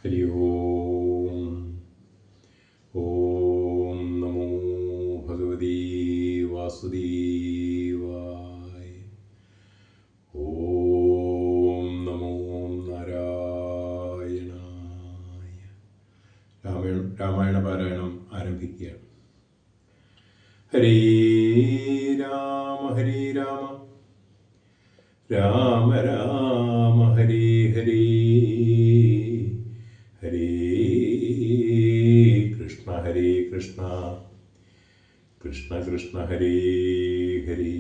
ഹരി ഓം. ഓം നമോ ഭഗവതി വാസുദേവായ. ഓം നമോ നാരായണായ. രാമായണ പാരായണം ആരംഭിക്കുകയാണ്. ഹരേ രാമ ഹരേ രാമ രാമ രാമ ഹരേ ഹരേ ഹരേ കൃഷ്ണ കൃഷ്ണ കൃഷ്ണ ഹരേ ഹരേ.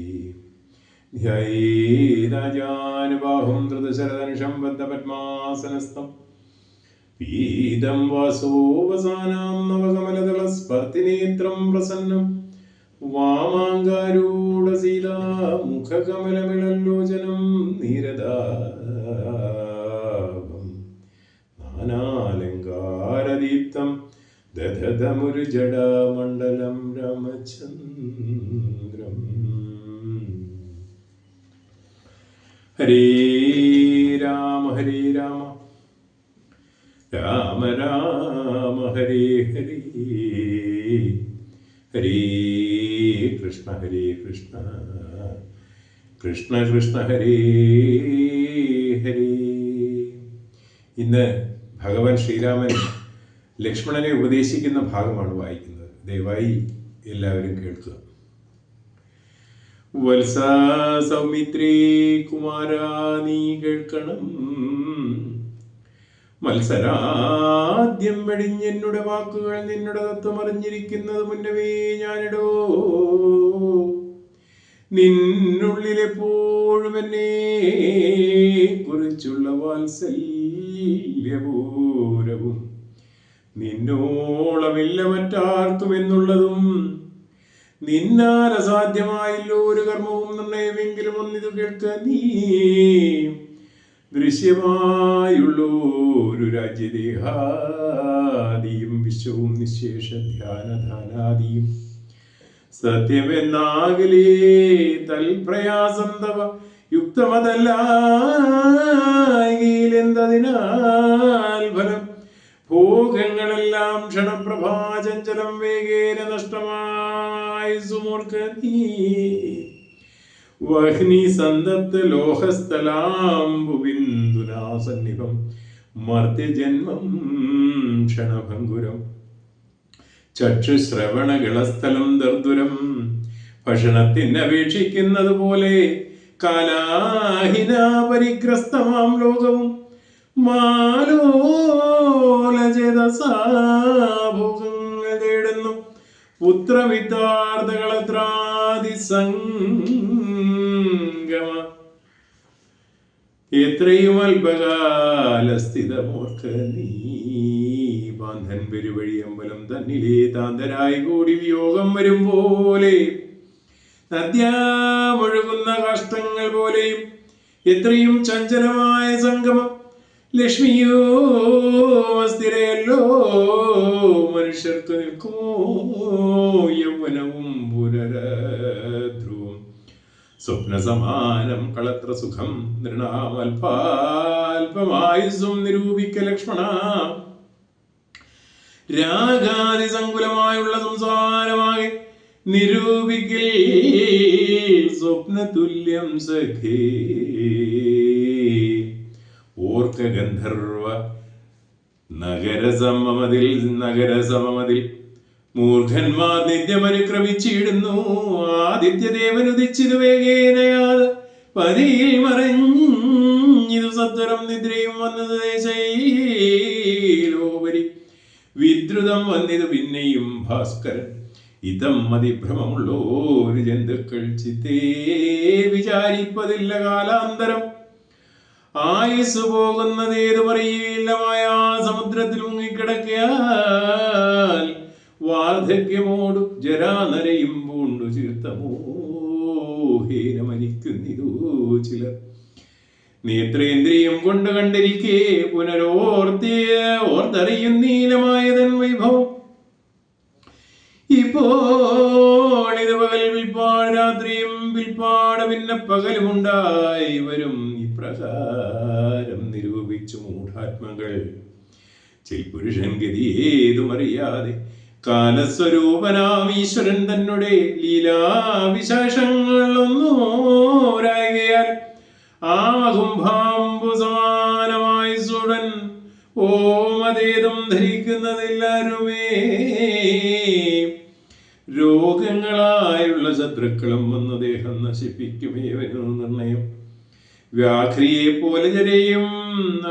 ധ്യേരാജാനുബാഹും ധൃതശരധനുഷം ബദ്ധപദ്മാസനസ്ഥം പീതം വാസോവസാനാം നവകമലദളസ്പർദ്ധിനേത്രം പ്രസന്നം വാമാങ്കാരൂഢസീതാമുഖകമലമിളല്ലോചനം നീരദാഭം നാനാലങ്കാരദീപ്തം ദധതമുരുജടാമണ്ഡലം രാമചന്ദ്രം. ഹരേ രാമ ഹരേ രാമ രാമ രാമ ഹരേ ഹരേ ഹരേ കൃഷ്ണ കൃഷ്ണ കൃഷ്ണ ഹരേ ഹരേ. ഇന്ന് ഭഗവാൻ ശ്രീരാമൻ ലക്ഷ്മണനെ ഉപദേശിക്കുന്ന ഭാഗമാണ് വായിക്കുന്നത്. ദയവായി എല്ലാവരും കേൾക്കുക. വത്സ സൗമിത്രേ കുമാരാ നീ കേൾക്കണം, മത്സരാദ്യം വെടിഞ്ഞെന്നുടെ വാക്കുകൾ നിന്നുടെ തത്വം അറിഞ്ഞിരിക്കുന്നത് മുന്നമേ ഞാനിടോ. നിന്നുള്ളിലെപ്പോഴും എന്നെ കുറിച്ചുള്ള വാത്സല്യപൂരവും നിന്നോളമില്ല മറ്റാർത്തും എന്നുള്ളതും നിന്നാൽ അസാധ്യമായല്ലോ ഒരു കർമ്മവും നിർണയമെങ്കിലും ഒന്നിതു കേൾക്ക നീ. ദൃശ്യമായുള്ളൊരു രാജ്യദേഹാദിയും വിശ്വവും നിശേഷ ധ്യാനധാനാദിയും സത്യമെന്നാകലേ തൽപ്രയാസം തവ യുക്തമതല്ലാകിലെന്തതിനാൽ ഫലം ഭോഗങ്ങളെല്ലാം ക്ഷണപ്രഭാചഞ്ചലം വേഗേന നഷ്ടമായി സുമോർക്ക നീ. വഹ്നി സന്തപ്ത ലോഹസ്ഥലാംബുബിന്ദുനാ സന്നിഭം മർത്യജന്മം ക്ഷണഭംഗുരം ചക്ഷുശ്രവണകളസ്ഥലം ദർദുരം ഭക്ഷണത്തിനപേക്ഷിക്കുന്നത് പോലെ കാലാഹിന പരിഗ്രസ്തമാം ലോകവും മാലോലചേതസാഭോഗങ്ങൾ തേടുന്നു. പുത്രമിത്രാർത്ഥകളത്രാദിസംഗമ എത്രയും അല്പകാലസ്ഥിതമോർക്ക നീ. ബാന്ധൻ പെരുവഴിയമ്പലം തന്നിലേ താന്തരായി കൂടി വിയോഗം വരും പോലെ നദ്യാമൊഴുകുന്ന കാഷ്ടങ്ങൾ പോലെയും എത്രയും ചഞ്ചലമായ സംഗമം ലക്ഷ്മിയോ സ്ഥിരയല്ലോ. മനുഷ്യർക്ക് നിൽക്കുമോ യൗവനവും പുനരധ്രുവും സ്വപ്നസമാനം കളത്ര സുഖം നൃണാമൽപാൽപമായുസ്സും നിരൂപിക്ക ലക്ഷ്മണ. രാഗാതിസങ്കുലമായുള്ള സംസാരമാകെ നിരൂപിക്കൽ സ്വപ്നതുല്യം സഖേ. ഓർക്ക ഗന്ധർവ നഗരസമമതിൽ മൂർഖന്മാർ നിത്യമനുക്രമിച്ചിടുന്നു. ആദിത്യദേവനുദിച്ചിതു വേഗേനയാത് പതിയിൽ മറഞ്ഞിതു സത്വരം നിദ്രയും വന്നത് ദേശയിലോപരി വിദ്രുതം വന്നിതു പിന്നെയും ഭാസ്കരൻ. ഇതം മതിഭ്രമമുള്ളോരു ജന്തുക്കൾ ചിത്തേ വിചാരിപ്പതില്ല കാലാന്തരം. ആയുസ് പോകുന്നതേതു പറയില്ല മായാ സമുദ്രത്തിൽ മുങ്ങിക്കിടക്കയാൽ വാർദ്ധക്യമോടു ജരാനരയും പൂണ്ടു ചീർത്തമോഹേന മരിക്കുന്നിതോ ചിലർ. നേത്രേന്ദ്രിയം കൊണ്ട് കണ്ടിരിക്കേ ഓർത്തറിയും നീലമായതൻ വൈഭവം. ഇപ്പോൾ ഇത് പകൽ വിൽപ്പാട് രാത്രിയും വിൽപ്പാട് പിന്നെ പകലുമുണ്ടായി വരും. ഇപ്രകാരം നിരൂപിച്ചു മൂഢാത്മകൾ ചിൽപുരുഷൻ ഗതിയേതുമറിയാതെ കാലസ്വരൂപനാം ഈശ്വരൻ തന്നെ ലീലാവിശേഷങ്ങളൊന്നോരാകയാൽ ആകുംഭാമ്പു സമാനമായി സുടൻ ഓമതേതും ധരിക്കുന്നതെല്ലാരുമേ രോഗങ്ങളായുള്ള ശത്രുക്കളും വന്ന് ദേഹം നശിപ്പിക്കുമേവനു നിർണയം. വ്യാഘ്രിയെ പോലെ ജരയും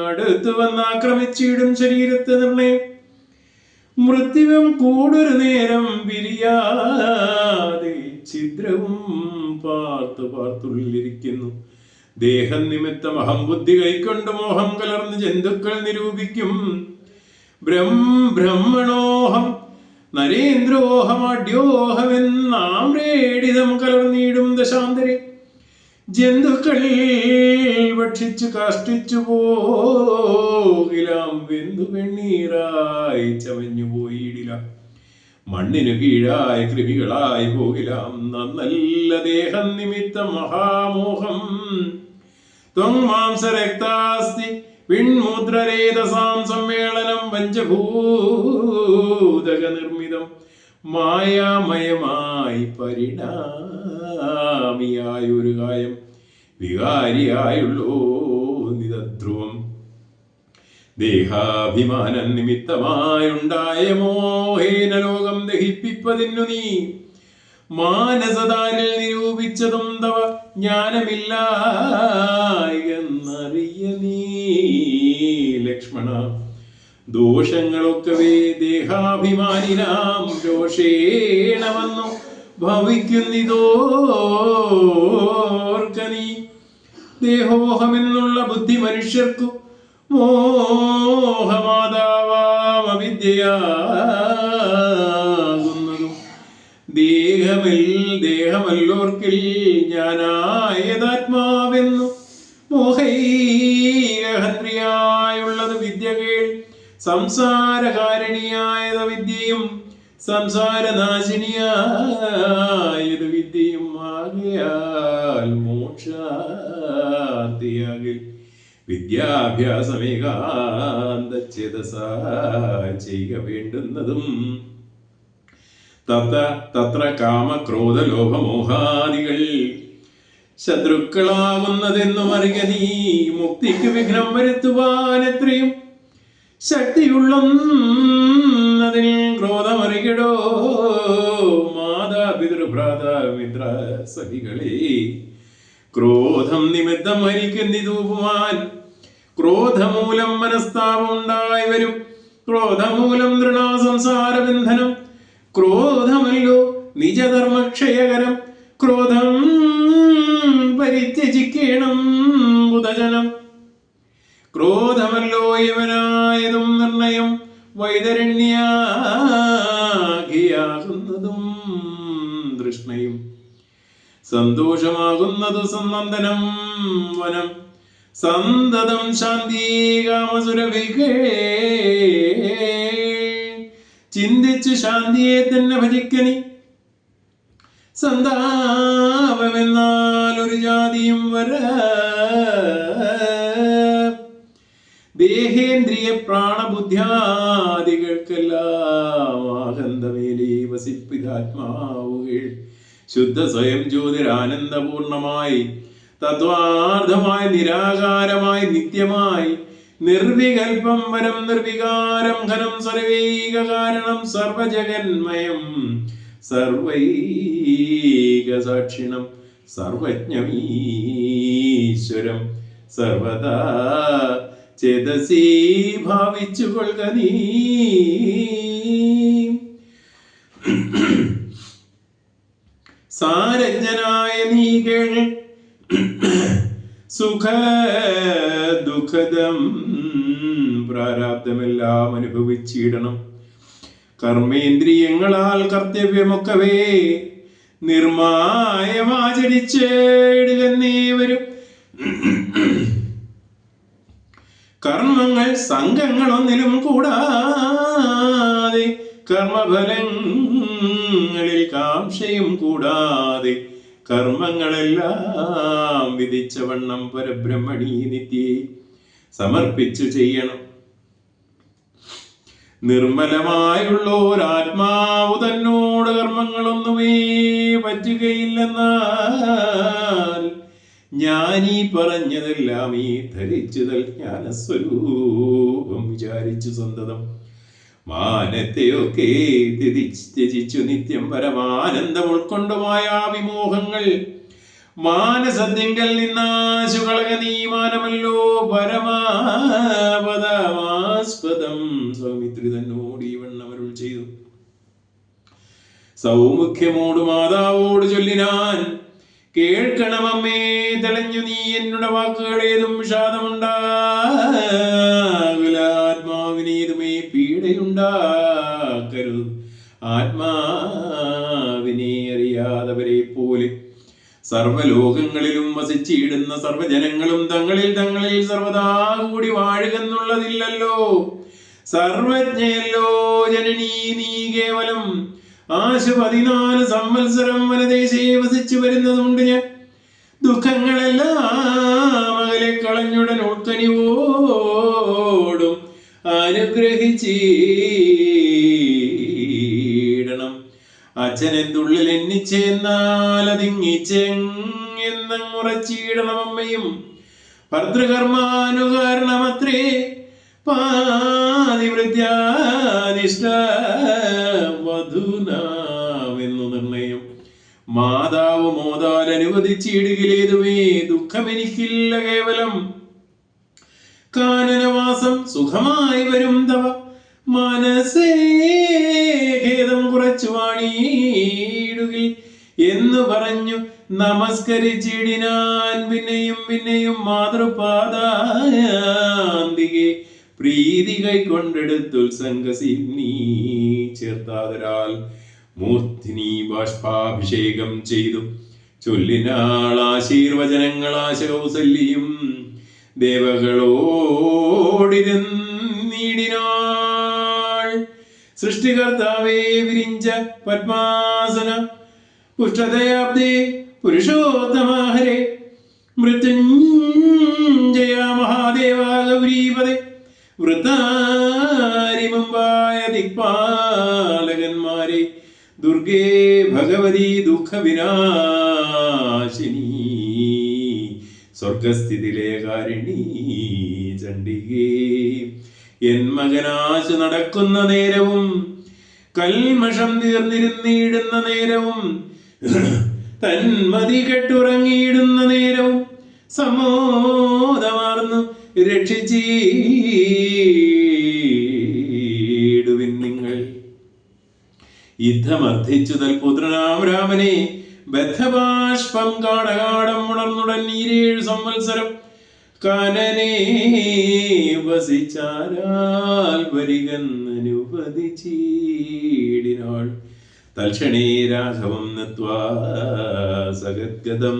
അടുത്തു വന്ന് ആക്രമിച്ചിടും ശരീരത്തെ നിർണയം. മൃത്യുവും കൂടൊരു നേരം പിരിയാതെ ഛിദ്രവും പാർത്തുള്ളിലിരിക്കുന്നു. ദേഹം നിമിത്തം അഹംബുദ്ധി കൈക്കൊണ്ട് മോഹം കലർന്ന് ജന്തുക്കൾ നിരൂപിക്കും. ബ്രഹ്മണോഹം നരേന്ദ്രോഹമഡ്യോഹമെന്നാമ്രേഡിതം കലർന്നിടും ദശാന്തരെ. ജന്തുക്കൾ ഭക്ഷിച്ചു കാഷ്ടിച്ചു പോകിലാം, വെന്തു വെണ്ണീറായി ചമഞ്ഞു പോയിടില. മണ്ണിനു കീഴായ കൃമികളായി പോകിലാം, നന്നല്ല ദേഹം നിമിത്തം മഹാമോഹം. ത്വങ്മാംസരക്താസ്തി വിൺമൂത്രരേതസാം സമ്മേളനം പഞ്ചഭൂതക നിർമ്മിതം മായാമയമായി പരിണാമിയായൊരു കായം വികാരിയായുള്ളോ നിതധ്രുവം. ദേഹാഭിമാനം നിമിത്തമായുണ്ടായ മോഹേന ലോകം ദഹിപ്പിപ്പതിന്നു നീ മാനസതാരിൽ നിരൂപിച്ചതും തവ ജ്ഞാനമില്ലായെന്നറിയ നീ ലക്ഷ്മണ. ദോഷങ്ങളൊക്കവേ ദേഹാഭിമാനിനാം രോഷേണ വന്നു ഭവിക്കുന്നിതോർക്ക നീ. ദേഹോഹമെന്നുള്ള ബുദ്ധി മനുഷ്യർക്കു മോഹമാതാവാം അവിദ്യയാകുന്നതും ദേഹമല്ലോർക്കിൽ ഞാനായതാത്മാവെന്നു മോഹൈകഹന്ത്രിയായുള്ളത് വിദ്യകൾ. സംസാരകാരിണിയായത് വിദ്യയും സംസാരനാശിനിയായത് വിദ്യയും ആകയാൽ മോക്ഷാർത്ഥിയാകിൽ വിദ്യാഭ്യാസമേകാന്തചേതസ ചെയ്യുക വേണ്ടുന്നതും. തത്ര കാമക്രോധലോഭമോഹാദികൾ ശത്രുക്കളാവുന്നതെന്നും അറിയ നീ. മുക്തിക്ക് വിഘ്നം വരുത്തുവാൻ എത്രയും ശക്തിയുള്ളതിൽ ക്രോധമറികടോ. മാതാപിതൃഭ്രാത മിത്ര സഖികളെ ക്രോധം നിമിത്തം മരിക്കുന്നിതൂപുമാൻ. ക്രോധമൂലം മനസ്താപം ഉണ്ടായി വരും. ക്രോധമൂലം തൃണാസംസാരബന്ധനം. ക്രോധമല്ലോ നിജധർമ്മക്ഷയകരം. ക്രോധം പരിത്യജിക്കണം ബുധജനം. ക്രോധമല്ലോ യവനായതും നിർണയം. വൈതരണ്യാകിയാകുന്നതും തൃഷ്ണയും. സന്തോഷമാകുന്നതു സന്നന്ദനം വനം. സന്തതം ശാന്തി കാമസുരഭികേ. ചിന്തിച്ചു ശാന്തിയെ തന്നെ ഭജിക്കനി. സന്താപമെന്നാൽ ഒരു ജാതിയും വര. ദേഹേന്ദ്രിയ പ്രാണബുദ്ധ്യാദികൾക്കെല്ലാം ആനന്ദമേലി വസിപ്പിതാത്മാവുകൾ ശുദ്ധ സ്വയം ജ്യോതിരാനന്ദപൂർണമായി തത്വാർത്ഥമായി നിരാകാരമായി നിത്യമായി നിർവികൽപം വരം നിർവികാരം ഘനം സർവൈക കാരണം സർവജഗന്മയം സർവൈക സാക്ഷിണം സർവജ്ഞമീശ്വരം സർവദാ ചേതസീ ഭാവിച്ചു കൊള്ളുക നീ. സാരജ്ഞനായ നീ കേൾ. സുഖ ദുഃഖദം പ്രാരാബ്ദമെല്ലാം അനുഭവിച്ചിടണം. കർമ്മേന്ദ്രിയങ്ങളാൽ കർത്തവ്യമൊക്കവേ നിർമായമാചരിച്ചേടുകന്നേവരും. കർമ്മങ്ങൾ സംഘങ്ങളൊന്നിലും കൂടാതെ കർമ്മഫലങ്ങളിൽ കാംക്ഷയും കൂടാതെ കർമ്മങ്ങളെല്ലാം വിധിച്ചവണ്ണം പരബ്രഹ്മണി നിത്യേ സമർപ്പിച്ചു ചെയ്യണം. നിർമ്മലമായുള്ളോരാത്മാവ് തന്നോട് കർമ്മങ്ങളൊന്നുമേ പറ്റുകയില്ലെന്നാൽ ഞാനീ പറഞ്ഞതെല്ലാം ഈ ധരിച്ചുതൽ ജ്ഞാനസ്വരൂപം വിചാരിച്ചു സന്തതം മാനത്തെയൊക്കെ ത്യജിച്ചു നിത്യം പരമാനന്ദം ഉൾക്കൊണ്ടുമായ വിമോഹങ്ങൾ മാനസത്തിങ്കൽ നിന്നാശു കളക നീ മാനമല്ലോ പരമാപദമാസ്പദം. സൗമിത്രി തന്നോട് ഈ വണ്ണമരുൾ ചെയ്തു. സൗമുഖ്യമോട് മാതാവോട് ചൊല്ലിനാൻ, കേൾക്കണമമ്മേ തെളിഞ്ഞു നീ എന്നുടെ വാക്കുകളേതും വിഷാദമുണ്ടാകുല. ആത്മാവിനേതുമേ പീഡയുണ്ടാക്കരുത്. ആത്മാവിനെ അറിയാതവരെ പോലെ സർവലോകങ്ങളിലും വസിച്ചിടുന്ന സർവജനങ്ങളും തങ്ങളിൽ സർവദാ കൂടി വാഴുകെന്നുള്ളതില്ലല്ലോ. സർവജ്ഞയല്ലോ ജനനീ നീ കേവലം. ആശ 14 സംവത്സരം വനദേശേ വസിച്ചു വരുന്നതുകൊണ്ട് ഞാൻ ദുഃഖങ്ങളെല്ലാം അകലെ കളഞ്ഞുടൻ ഉൾക്കനിവോടും അനുഗ്രഹിച്ചിടണം. അച്ഛനെന്തുള്ളിൽ എണ്ണിച്ചെന്നാൽ അതിങ്ങിച്ചെന്നുറച്ചിടണം. അമ്മയും ഭർതൃകർമാനുകാരണമത്രേ പാതിവൃത്യാദിഷ്ട വധുനാമെന്നു നിർണയം. മാതാവ് മോതാൽ അനുവദിച്ചിടുകിലേതുമേ ദുഃഖമെനിക്കില്ല കേവലം. കാനനവാസം സുഖമായി വരും തവ മനസ്സേ ഖേദം കുറച്ചു വാണിയിടുകിൽ എന്ന് പറഞ്ഞു നമസ്കരിച്ചിടിനാൻ. പിന്നെയും മാതൃപാദാന്തികെ പ്രീതി കൈക്കൊണ്ടെടുത്തുത്സംഗസിനി ചേർത്താതരാൽ മൂർത്തിനി ബാഷ്പാഭിഷേകം ചെയ്തു ചൊല്ലിനാൾ ആശീർവചനങ്ങൾ. ആശ കൗസല്യം ദേവകളോടിരുന്നിടിനാൾ. സൃഷ്ടികർത്താവേ വിരിഞ്ച പത്മാസന പുഷ്ടതയാബ്ദേ പുരുഷോത്തമഹരേ മൃത്യുഞ്ജയ മഹാദേവ ഗൗരീപദേ വൃത്താരിമുമ്പായ ദിക്പാലകന്മാരെ ദുർഗേ ഭഗവതി ദുഃഖവിനാശിനി സ്വർഗസ്ഥിതിലേകാരിണി ചണ്ഡികേ. എൻ മകനാശു നടക്കുന്ന നേരവും കൽമഷം തീർന്നിരുന്നിടുന്ന നേരവും തന്മതി കെട്ടുറങ്ങിയിടുന്ന നേരവും സമോദമാർന്നു രക്ഷിച്ചീടുവിൻ നിങ്ങൾ. യുദ്ധമർദ്ധിച്ചു തൽപുത്രനാം രാമനെ ബദ്ധബാഷ്പം കാടകാടം ഉണർന്നുടൻ 7 സംവത്സരം കാനനെ വസിച്ചാരാൽ വരികന്നനുവദിച്ചീടിനാൾ. തൽക്ഷണേ രാഘവം നത്വാ സഗദ്ഗതം.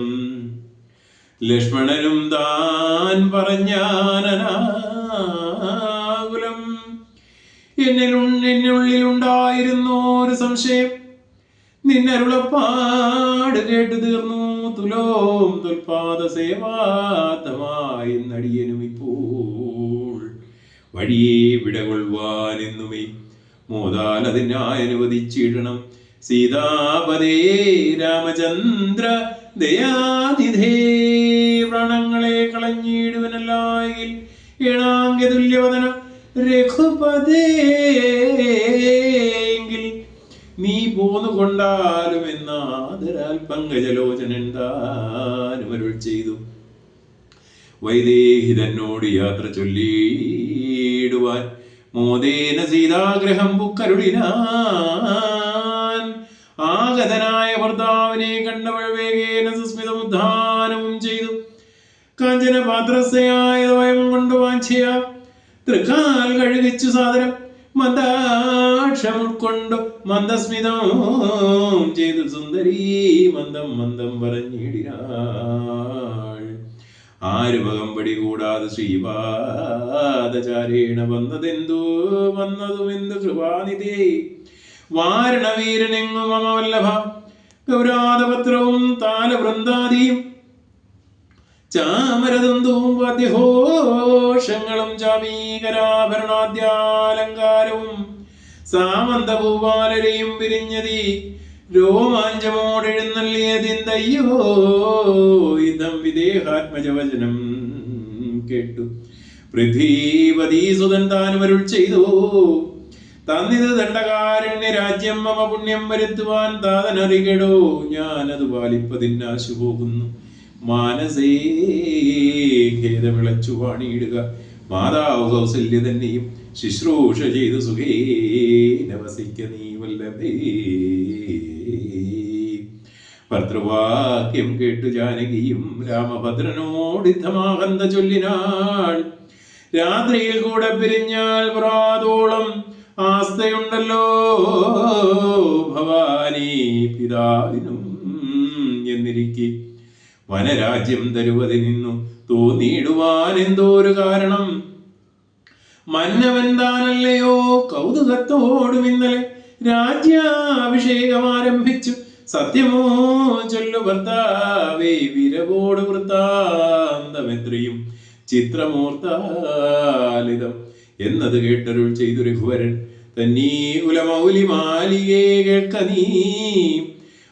ലക്ഷ്മണനും താൻ പറഞ്ഞാനനാകുലം. എന്നുള്ളിലുണ്ടായിരുന്ന ഒരു സംശയം നിന്നരുളപ്പാട് കേട്ടു തീർന്നു. തുലോം തുൽപാദ സേവാത്തമായി നടിയനും ഇപ്പോൾ വഴിയെ വിടകൊള്ളുവാൻ എന്നുമേ മോദാൽ അതിനായി അനുവദിച്ചിടണം. സീതാപദേ രാമചന്ദ്ര ദയാനിധേ പ്രാണങ്ങളെ കളഞ്ഞിടുവനല്ലായിൽ ഏണാംഗതുല്യവദന രഘുപതേങ്കിൽ നീ പോന്നു കൊണ്ടാലും എന്നാദരാൽ പങ്കജലോചനൻ താനുമരുൾ ചെയ്തു. വൈദേഹി തന്നോട് യാത്ര ചൊല്ലിടുവാൻ മോദേന സീതാഗ്രഹം പുക്കരുളിനാൻ. ആഗതനായ ഭർത്താവിനെ കണ്ടവൾ വേഗേന സുസ്മിതമുദ്ധാനവും ചെയ്തു. കാഞ്ചന പാത്രസ്ഥയായ വയം കൊണ്ട് വാഞ്ചിയ തൃക്കാൽ കഴുകിച്ചു സാദരം മന്ദാക്ഷം ഉൾക്കൊണ്ടു മന്ദസ്മിതം ചെയ്തു സുന്ദരീ മന്ദം പറഞ്ഞിടിനാൾ. ആരുപകമ്പടി കൂടാതെ ശ്രീപാദചാരേണ വന്നതുമെന്തു കൃപാനിധേ. വാരണവീരനെങ്ങും മമവല്ലഭ ഗൗരാതപത്രവും താലവൃന്ദാദിയും ചാമരതന്തുവും വാദ്യഘോഷങ്ങളും ചാമീകരാഭരണാദ്യാലങ്കാരവും സാമന്ത പൂവാലരെയും പിരിഞ്ഞതി രോമാഞ്ചമോടെഴുന്നള്ളിയതിന്തയ്യോ ഇതം വിദേഹാത്മജവചനം കേട്ടു പൃഥ്വീപതീസുതൻ താനുമരുൾ ചെയ്തു തന്നിത് ദണ്ഡകാരണ്യ രാജ്യം മമ പുണ്യം വരുത്തുവാൻ താതനറികടോ ഞാനത് പാലിപ്പതിനാശു പോകുന്നു മാനസേ ഖേദമിളച്ചു വാണിയിടുക മാതാവ് കൗസല്യ തന്നെയും ശുശ്രൂഷ ചെയ്തു സുഖേന വസിക്ക നീ വല്ലഭേ. ഭർത്തൃവാക്യം കേട്ടു ജാനകിയും രാമഭദ്രനോടിത്തമാകന്ത ചൊല്ലിനാൾ രാത്രിയിൽ കൂടെ പിരിഞ്ഞാൽ പ്രാതോളം ആസ്തയുണ്ടല്ലോ ഭവാനി പിതാവിനും എന്നിരിക്കെ വനരാജ്യം തരുവതി നിന്നു തോന്നിയിടുവാൻ എന്തോരു കാരണം മന്നവൻ താനല്ലയോ കൗതുകത്തോടും ഇന്നലെ രാജ്യാഭിഷേകം ആരംഭിച്ചു സത്യമോ ചൊല്ലു ഭർത്താവേ വിരവോട് വൃത്താന്തമെത്രയും ചിത്രമൂർത്താലിതം എന്നത് കേട്ടരുൾ ചെയ്തു രഘുവരൻ തന്നീ കുലമൗലി മാലികേ കേൾക്ക നീ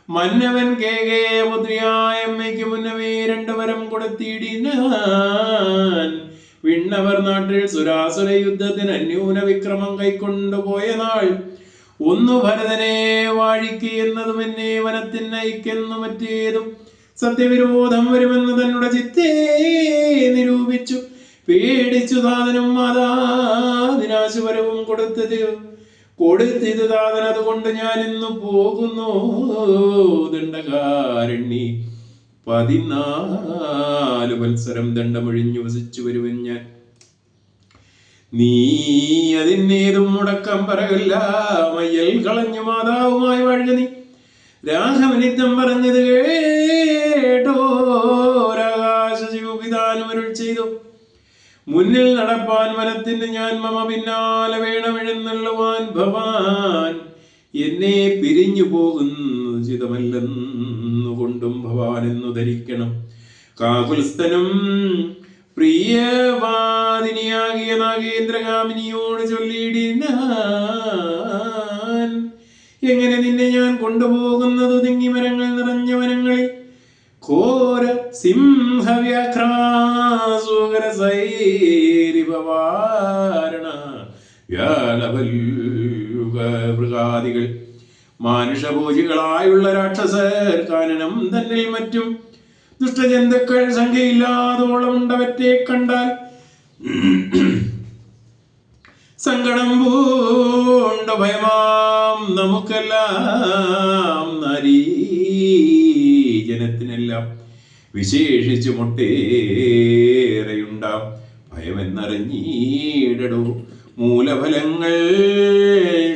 മന്നവൻ കേകേ മുദ്രയായ അമ്മയ്ക്ക് മുന്നമേ രണ്ടുവരം കൊടുത്തിടിനാൻ വിണ്ണവർ നാട്ടിൽ സുരാസുര യുദ്ധത്തിന് അന്യൂന വിക്രമം കൈക്കൊണ്ടുപോയ നാൾ ഒന്നു ഭരതനെ വാഴിക്ക് എന്നതും എന്നെ വനത്തിന് ഐക്കെന്നു മറ്റേതും സത്യവിരോധം വരുമെന്ന് തന്നുടെ ചിത്തേ നിരൂപിച്ചു പേടിച്ചു താതനും മാതാദിനാശുപരവും കൊടുത്തിത് താതൻ അതുകൊണ്ട് ഞാൻ ഇന്നു പോകുന്നു ദണ്ഡകാരണ്യ 14 വത്സരം ദണ്ഡമൊഴിഞ്ഞു വസിച്ചു വരുവൻ ഞാൻ നീ അതിനേതും മുടക്കം പറകല്ല മയ്യൽ കളഞ്ഞു മാതാവുമായി വാഴുക നീ രാഘവനിത്തം പറഞ്ഞത് കേട്ടോ രാകാശിതാനുമരുൾ ചെയ്തു മുന്നിൽ നടപ്പാൻ വനത്തിന് ഞാൻ മമ പിന്നാലെ വേണമെഴുന്നള്ളുവാൻ ഭവാൻ എന്നെ പിരിഞ്ഞു പോകുന്നത് ചിതമല്ലെന്നുകൊണ്ടും ഭവാൻ എന്നു ധരിക്കണം കാകുൽസ്ഥനും പ്രിയവാദിനിയാകിയ നാഗേന്ദ്രകാമിനിയോട് ചൊല്ലിയിടിനാൻ എങ്ങനെ നിന്നെ ഞാൻ കൊണ്ടുപോകുന്നത് തിങ്ങിമരങ്ങൾ നിറഞ്ഞ വനങ്ങളിൽ ഘോര സിംഹവ്യാഘ്രാസുകരസൈരിപവാരണ വ്യാലവൽഗൃഹാദികൾ മാനുഷഭോജികളായുള്ള രാക്ഷസർ കാനനം തന്നിൽ മറ്റും ദുഷ്ടജന്തുക്കൾ സംഖ്യയില്ലാതോളം ഉണ്ടവറ്റെ കണ്ടാൽ സങ്കടം പൂണ്ട ഭയമാം നമുക്കെല്ലാം ജനത്തിനെല്ലാം വിശേഷിച്ചു മുട്ടേറെയുണ്ടാം ഭയമെന്നറിഞ്ഞീടടോ മൂലഫലങ്ങൾ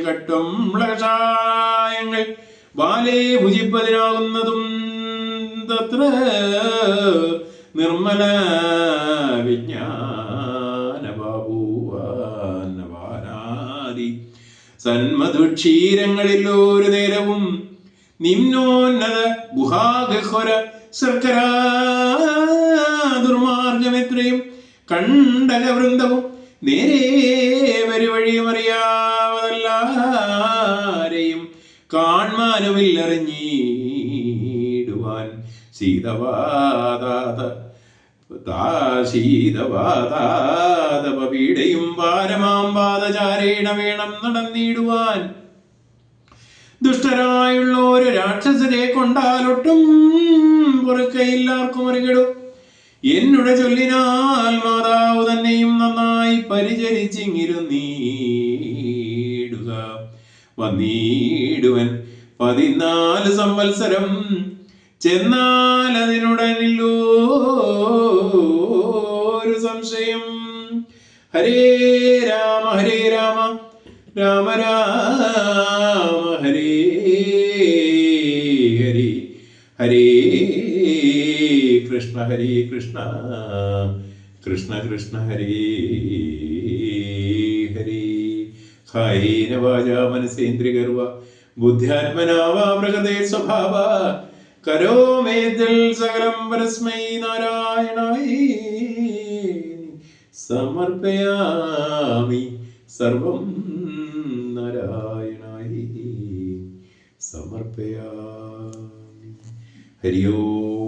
കട്ടും കഷായങ്ങൾ ബാലേ ഭുജിപ്പതിനാകുന്നതും തത്ര നിർമ്മല വിജ്ഞാനബാബുവാനവാനാദി സന്മധുക്ഷീരങ്ങളിൽ ഒരു നേരവും നിമ്നോന്നത ഗുഹാഗഹ്വര ശർക്കര ദുർമാർഗമെത്രയും കണ്ടകവൃന്ദവും നേരെ വഴിയും അറിയാവതല്ലാരെയും കാൺമാനുമില്ലറിഞ്ഞിടുവാൻ ശീതവാതാതപീഡയും പാരമാം പാദചാരേണ വേണം നടന്നിടുവാൻ ദുഷ്ടരായുള്ള ഒരു രാക്ഷസരെ കൊണ്ടാലൊട്ടും പൊറുക്കയില്ലാർക്കും അറികടും എന്നുടെ ചൊല്ലിനാൽ മാതാവ് തന്നെയും നന്നായി പരിചരിച്ചിങ്ങിരുന്നീടുക വന്നീടുവൻ 14 സംവത്സരം ചെന്നാൽ അതിനുടനില്ലോ ഒരു സംശയം ഹരേ രാമ രാമ രാമ ഹരേ ഹരേ ഹരേ കൃഷ്ണ കൃഷ്ണ കൃഷ്ണ ഹരേ ഹരേ കായേന വാചാ മനസേന്ദ്രിയഗർവ ബുദ്ധ്യാത്മനാ വാ പ്രകൃതേ സ്വഭാവ കരോമേതിൽ സകലം പരസ്മൈ നാരായണായി സമർപ്പയാമി സർവം നാരായണായ സമർപ്പയാമി. ഹരി ഓം.